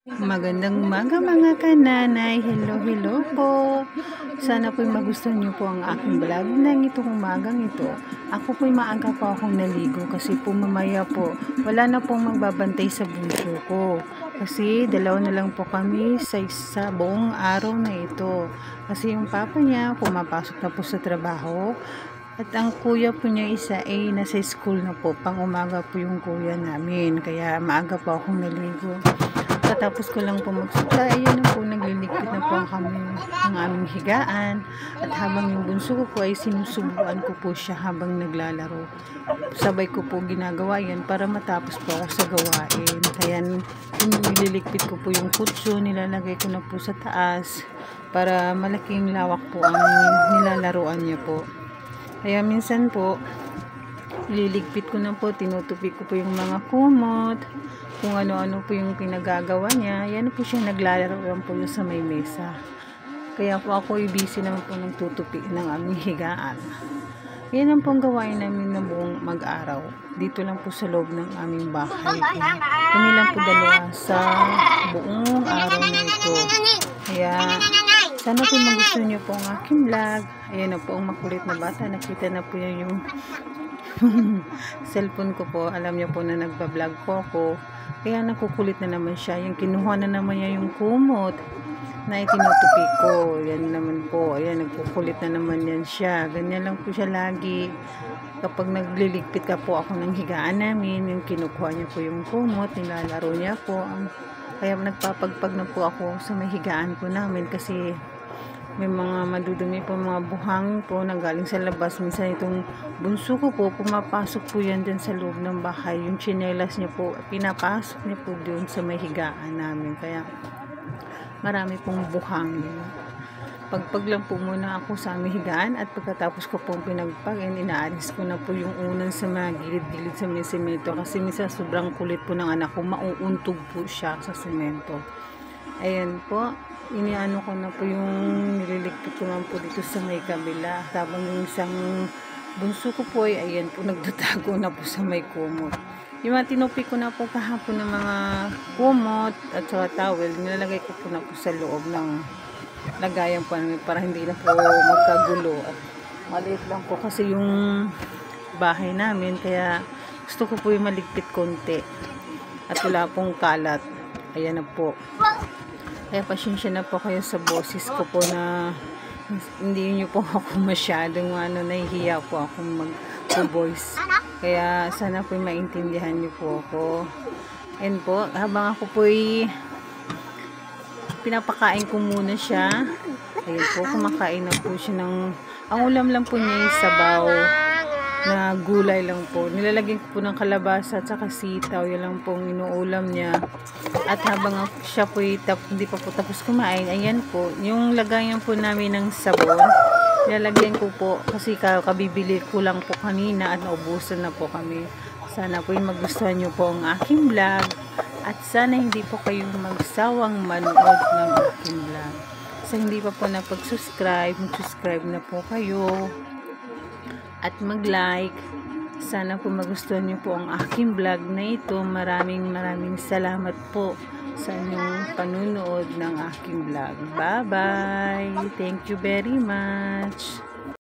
Magandang umaga mga kananay. Hello, hello po. Sana po'y magustuhan niyo po ang aking vlog ng itong umagang ito. Ako po'y maaga po akong naligo kasi po mamaya po wala na pong magbabantay sa bunso ko. Kasi dalawa na lang po kami sa buong araw na ito. Kasi yung papa niya pumapasok na po sa trabaho. At ang kuya po niya isa ay nasa school na po. Pang umaga po yung kuya namin. Kaya maaga po akong naligo. Katapos ko lang po magsuka, ayun na po, nagliligpit na po kami ng aming higaan. At habang yung bunso ko po ay sinusubuan ko po siya habang naglalaro. Sabay ko po ginagawa yan para matapos po ako sa gawain. Kaya nililigpit ko po yung kutso, nilalagay ko na po sa taas para malaking lawak po ang nilalaruan niya po. Kaya minsan po, nililigpit ko na po, tinutupi ko po yung mga kumot, kung ano-ano po yung pinagagawa niya. Yan po siya naglalaroan po sa may mesa. Kaya po ako busy naman po ng tutupi ng aming higaan. Yan ang pong gawain namin na buong mag-araw. Dito lang po sa loob ng aming bahay. Kami lang po dalawa sa buong araw na ito. Kaya sana po magustuhan niyo po ang aking vlog. Ayan na po ang makulit na bata. Nakita na po yung cellphone ko po. Alam niyo po na nagba-vlog po ako. Kaya nakukulit na naman siya. Yung kinuha na naman niya yung kumot na itinutupi ko. Yan naman po. Ayan, nagkukulit na naman yan siya. Ganyan lang po siya lagi. Kapag nagliligpit ka po ako ng higaan namin, yung kinukuha niya po yung kumot, nilalaro niya po. Kaya nagpapagpag na po ako sa may higaan po namin kasi may mga madudumi po, mga buhangin po na galing sa labas. Minsan itong bunso ko po, pumapasok po yan din sa loob ng bahay. Yung tsinelas niya po, pinapasok niya po doon sa may higaan namin. Kaya marami pong buhangin. Pagpag lang po muna ako sa aming higaan at pagkatapos ko pong pinagpag, inaalis ko na po yung unan sa mga gilid-gilid sa may semento. Kasi minsan sobrang kulit po ng anak ko, mauuntog po siya sa semento. Ayan po. Iniano ko na po yung nililigpit ko naman po dito sa may kabila. Habang yung isang bunso ko po ay ayan po, nagtatago na po sa may kumot. Yung mga tinupi ko na po kahapon ng mga kumot at saka towel, nilalagay ko po na po sa loob ng lagayan po para hindi na po magkagulo. At maliit lang po kasi yung bahay namin, kaya gusto ko po yung maligpit konti at wala pong kalat. Ayan na po. Kaya pasensya na po kayo sa boses ko po na hindi nyo po ako masyadong nahihiya po akong mag-voice. Kaya sana po maintindihan nyo po ako. And po, habang ako po pinapakain ko muna siya. Ayun po, kumakain na po siya ng, ang ulam lang po niya ay sabaw na gulay lang po. Nilalagyan ko po ng kalabasa at saka sitaw. Yan lang pong inuulam niya. At habang siya po hindi pa po tapos kumain, ayan po, yung lagayan po namin ng sabon, nilalagyan ko po kasi kabibili ko lang po kanina at naubusan na po kami. Sana po magustuhan nyo po ang aking vlog at sana hindi po kayo magsawang manood ng aking vlog. Sa hindi pa po napag-subscribe, mag-subscribe na po kayo at mag-like. Sana po magustuhan niyo po ang aking vlog na ito. Maraming salamat po sa inyong panunood ng aking vlog. Bye-bye! Thank you very much!